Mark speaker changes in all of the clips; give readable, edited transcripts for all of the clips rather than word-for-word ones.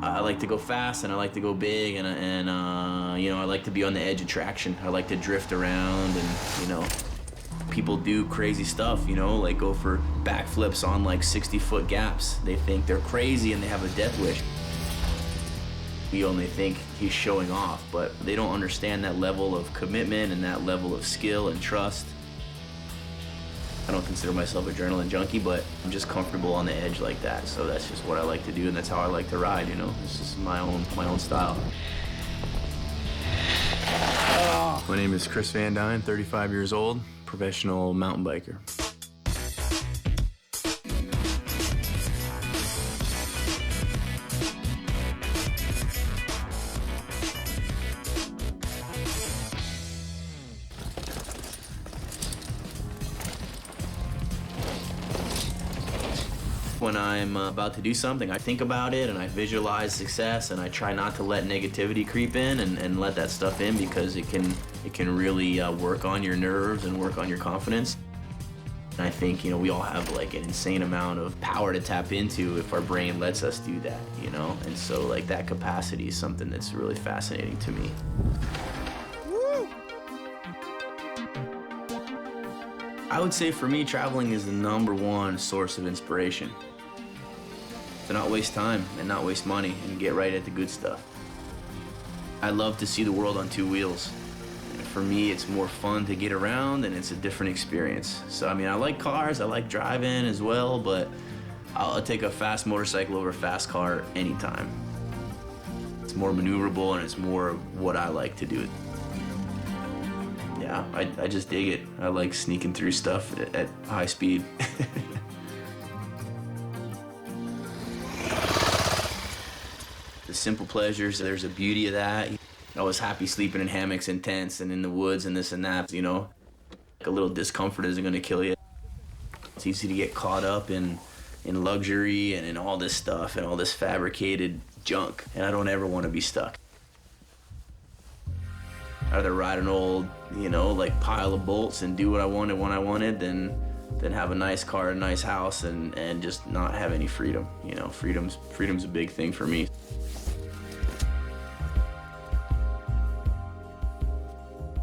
Speaker 1: I like to go fast and I like to go big and you know, I like to be on the edge of traction. I like to drift around and, you know, people do crazy stuff, you know, like go for backflips on like 60-foot gaps. They think they're crazy and they have a death wish. We only think he's showing off, but they don't understand that level of commitment and that level of skill and trust. I don't consider myself an adrenaline junkie, but I'm just comfortable on the edge like that. So that's just what I like to do, and that's how I like to ride, you know? This is my own style. My name is Chris van Dine, 35 years old, professional mountain biker. When I'm about to do something, I think about it and I visualize success and I try not to let negativity creep in and let that stuff in, because it can really work on your nerves and work on your confidence. And I think, you know, we all have like an insane amount of power to tap into if our brain lets us do that, you know? And so like that capacity is something that's really fascinating to me. I would say for me, traveling is the #1 source of inspiration. To not waste time and not waste money and get right at the good stuff. I love to see the world on 2 wheels. And for me, it's more fun to get around and it's a different experience. So, I mean, I like cars, I like driving as well, but I'll take a fast motorcycle over a fast car anytime. It's more maneuverable and it's more what I like to do. Yeah, I just dig it. I like sneaking through stuff at high speed. The simple pleasures, there's a beauty of that. I was happy sleeping in hammocks and tents and in the woods and this and that, you know. A little discomfort isn't gonna kill you. It's easy to get caught up in luxury and in all this stuff and all this fabricated junk, and I don't ever wanna be stuck. I'd rather ride an old, you know, like pile of bolts and do what I wanted when I wanted than have a nice car, a nice house, and just not have any freedom. You know, freedom's a big thing for me.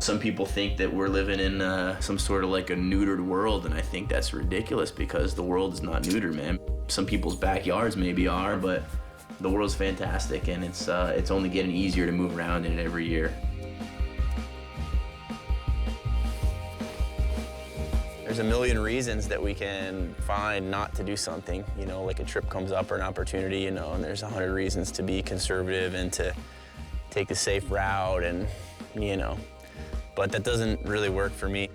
Speaker 1: Some people think that we're living in some sort of like a neutered world, and I think that's ridiculous because the world is not neutered, man. Some people's backyards maybe are, but the world's fantastic, and it's only getting easier to move around in it every year.
Speaker 2: There's a million reasons that we can find not to do something, you know, like a trip comes up or an opportunity, you know, and there's 100 reasons to be conservative and to take the safe route and, you know, but that doesn't really work for me.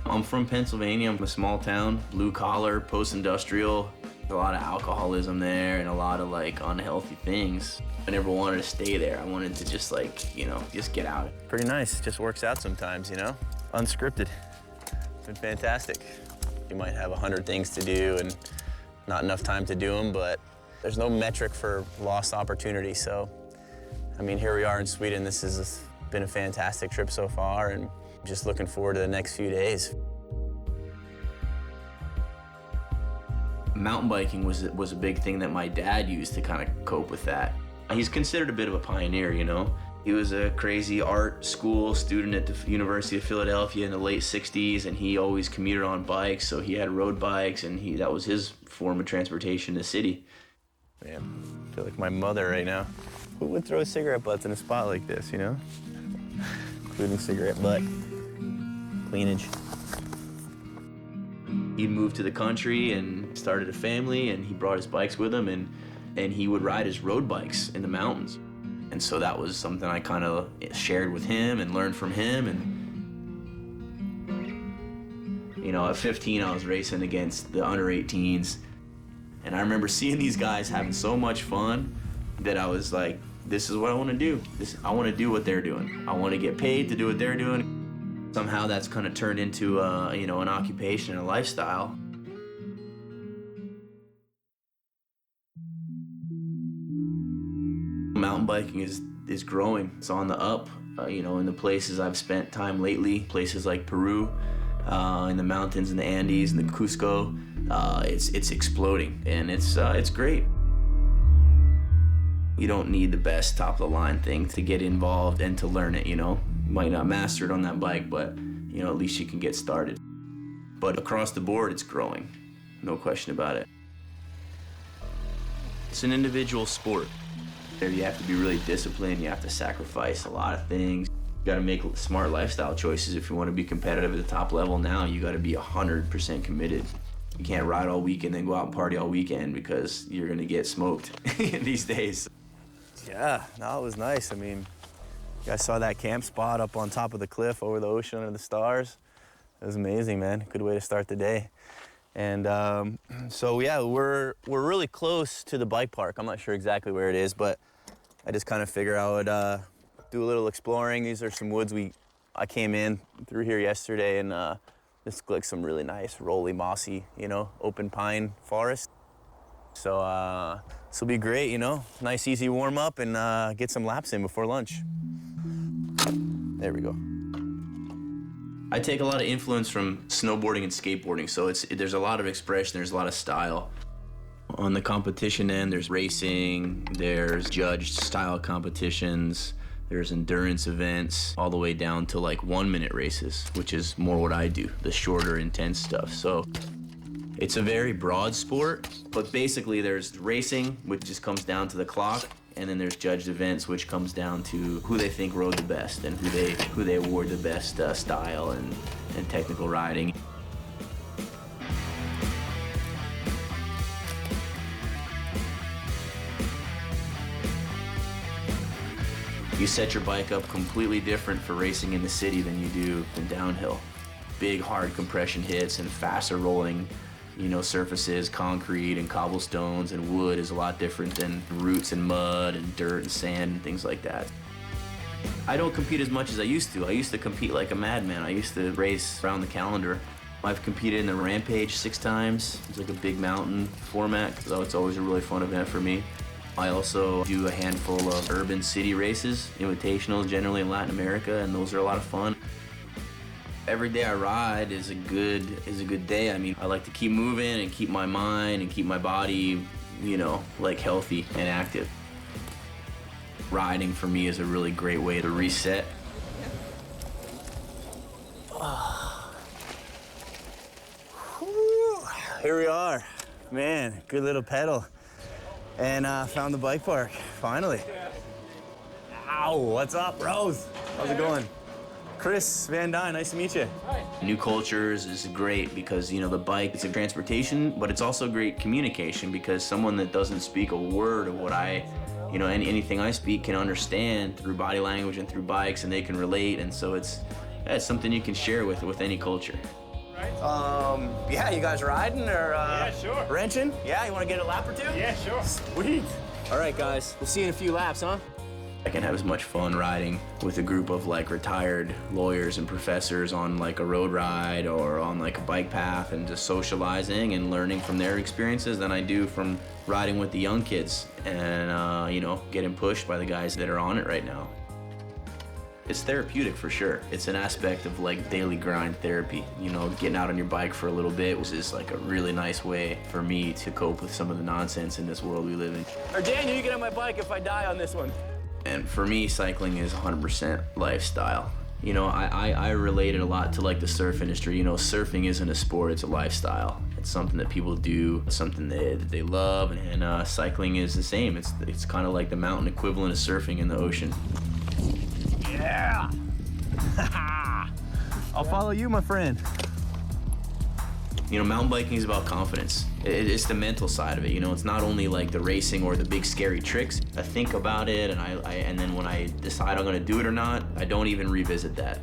Speaker 1: I'm from Pennsylvania. I'm from a small town, blue collar, post-industrial. A lot of alcoholism there and a lot of like unhealthy things. I never wanted to stay there. I wanted to just like, you know, just get out.
Speaker 2: Pretty nice, it just works out sometimes, you know, unscripted. It's been fantastic. You might have 100 things to do and not enough time to do them, but there's no metric for lost opportunity. So, I mean, here we are in Sweden. This has been a fantastic trip so far, and just looking forward to the next few days.
Speaker 1: Mountain biking was a big thing that my dad used to kind of cope with that. He's considered a bit of a pioneer, you know? He was a crazy art school student at the University of Philadelphia in the late 60s, and he always commuted on bikes, so he had road bikes, and that was his form of transportation in the city.
Speaker 2: Man, I feel like my mother right now. Who would throw cigarette butts in a spot like this, you know? Including cigarette butt cleanage.
Speaker 1: He moved to the country and started a family, and he brought his bikes with him, and he would ride his road bikes in the mountains. And so that was something I kind of shared with him and learned from him. And, you know, at 15, I was racing against the under 18s. And I remember seeing these guys having so much fun that I was like, this is what I want to do. I want to do what they're doing. I want to get paid to do what they're doing. Somehow that's kind of turned into, you know, an occupation and a lifestyle. Mountain biking is growing. It's on the up. You know, in the places I've spent time lately, places like Peru, in the mountains, in the Andes, in the Cusco. It's exploding, and it's great. You don't need the best top-of-the-line thing to get involved and to learn it, you know? You might not master it on that bike, but, you know, at least you can get started. But across the board, it's growing. No question about it. It's an individual sport. You have to be really disciplined. You have to sacrifice a lot of things. You got to make smart lifestyle choices if you want to be competitive at the top level. Now you got to be 100% committed. You can't ride all week and then go out and party all weekend because you're going to get smoked these days.
Speaker 2: Yeah, no, it was nice. I mean, you guys saw that camp spot up on top of the cliff over the ocean under the stars. It was amazing, man. Good way to start the day. And so yeah, we're really close to the bike park. I'm not sure exactly where it is, but I just kind of figure I would do a little exploring. These are some woods I came in through here yesterday, and this looks like some really nice, rolly, mossy, you know, open pine forest. So this will be great, you know, nice, easy warm up and get some laps in before lunch. There we go.
Speaker 1: I take a lot of influence from snowboarding and skateboarding, so there's a lot of expression, there's a lot of style. On the competition end, there's racing, there's judged style competitions, there's endurance events, all the way down to like 1-minute races, which is more what I do, the shorter, intense stuff. So it's a very broad sport, but basically there's racing, which just comes down to the clock, and then there's judged events, which comes down to who they think rode the best and who they award the best style and technical riding. You set your bike up completely different for racing in the city than you do in downhill. Big, hard compression hits and faster rolling, you know, surfaces, concrete and cobblestones and wood is a lot different than roots and mud and dirt and sand and things like that. I don't compete as much as I used to. I used to compete like a madman. I used to race around the calendar. I've competed in the Rampage 6 times. It's like a big mountain format, so it's always a really fun event for me. I also do a handful of urban city races, invitationals generally in Latin America, and those are a lot of fun. Every day I ride is a good day. I mean, I like to keep moving and keep my mind and keep my body, you know, like healthy and active. Riding for me is a really great way to reset.
Speaker 2: Here we are. Man, good little pedal. And found the bike park, finally. Ow, what's up, bros? How's it going? Chris van Dine, nice to meet you.
Speaker 1: Hi. New cultures is great because, you know, the bike, it's a transportation, but it's also great communication because someone that doesn't speak a word of what anything I speak can understand through body language and through bikes, and they can relate, and so it's something you can share with any culture.
Speaker 2: Yeah, you guys riding or
Speaker 3: Yeah, sure.
Speaker 2: wrenching? Yeah, you want to get a lap or two?
Speaker 3: Yeah, sure.
Speaker 2: Sweet. All right, guys, we'll see you in a few laps, huh?
Speaker 1: I can have as much fun riding with a group of like retired lawyers and professors on like a road ride or on like a bike path and just socializing and learning from their experiences than I do from riding with the young kids and, getting pushed by the guys that are on it right now. It's therapeutic for sure. It's an aspect of like daily grind therapy. You know, getting out on your bike for a little bit was just like a really nice way for me to cope with some of the nonsense in this world we live in.
Speaker 2: Or Daniel, you get on my bike if I die on this one.
Speaker 1: And for me, cycling is 100% lifestyle. You know, I relate it a lot to like the surf industry. You know, surfing isn't a sport, it's a lifestyle. It's something that people do, something that they love, and cycling is the same. It's kind of like the mountain equivalent of surfing in the ocean.
Speaker 2: Yeah! I'll follow you, my friend.
Speaker 1: You know, mountain biking is about confidence. It's the mental side of it. You know, it's not only like the racing or the big scary tricks. I think about it, and then when I decide I'm gonna do it or not, I don't even revisit that.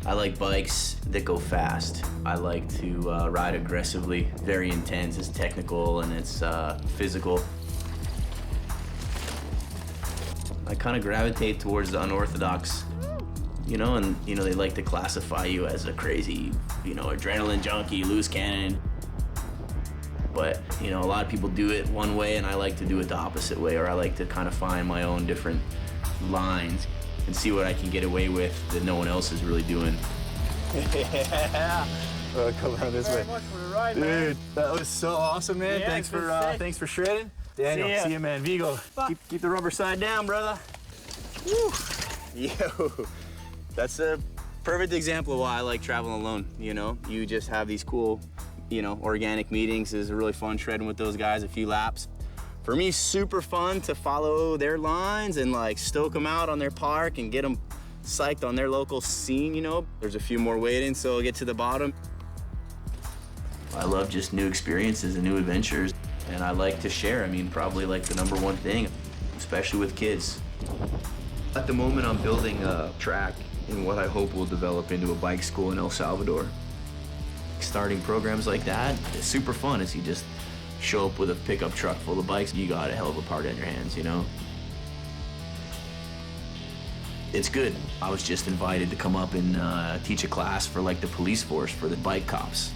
Speaker 1: I like bikes that go fast. I like to ride aggressively. Very intense. It's technical and it's physical. I kind of gravitate towards the unorthodox, you know, and, you know, they like to classify you as a crazy, you know, adrenaline junkie, loose cannon. But, you know, a lot of people do it one way and I like to do it the opposite way, or I like to kind of find my own different lines and see what I can get away with that no one else is really doing.
Speaker 2: Yeah. Well, come around this way.
Speaker 3: Much for the ride,
Speaker 2: Dude,
Speaker 3: man.
Speaker 2: that was so awesome, man.
Speaker 3: Yeah,
Speaker 2: thanks for shredding. Daniel, see you, man. Vigo, keep the rubber side down, brother. Woo. Yo, that's a perfect example of why I like traveling alone, you know? You just have these cool, you know, organic meetings. It's really fun shredding with those guys a few laps. For me, super fun to follow their lines and like stoke them out on their park and get them psyched on their local scene, you know? There's a few more waiting, so I'll get to the bottom.
Speaker 1: I love just new experiences and new adventures, and I like to share. I mean, probably like the #1 thing, especially with kids. At the moment, I'm building a track in what I hope will develop into a bike school in El Salvador. Starting programs like that is super fun as you just show up with a pickup truck full of bikes. You got a hell of a part on your hands, you know? It's good. I was just invited to come up and teach a class for like the police force, for the bike cops.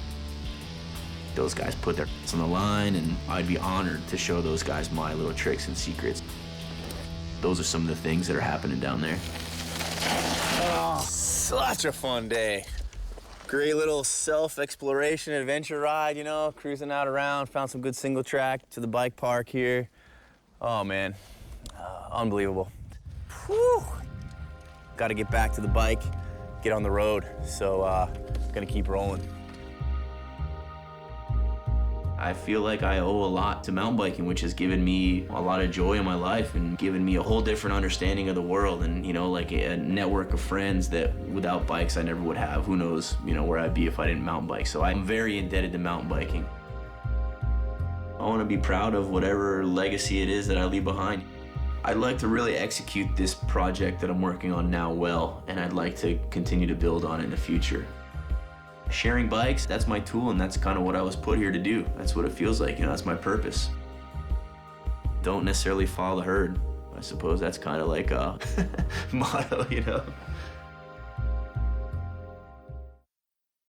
Speaker 1: Those guys put their on the line, and I'd be honored to show those guys my little tricks and secrets. Those are some of the things that are happening down there.
Speaker 2: Oh, such a fun day. Great little self-exploration adventure ride, you know, cruising out around, found some good single track to the bike park here. Oh, man, unbelievable. Whew. Got to get back to the bike, get on the road, so gonna keep rolling.
Speaker 1: I feel like I owe a lot to mountain biking, which has given me a lot of joy in my life and given me a whole different understanding of the world, and, you know, like a network of friends that without bikes I never would have. Who knows, you know, where I'd be if I didn't mountain bike. So I'm very indebted to mountain biking. I want to be proud of whatever legacy it is that I leave behind. I'd like to really execute this project that I'm working on now well, and I'd like to continue to build on it in the future. Sharing bikes, that's my tool, and that's kind of what I was put here to do. That's what it feels like, you know, that's my purpose. Don't necessarily follow the herd. I suppose that's kind of like a motto, you know?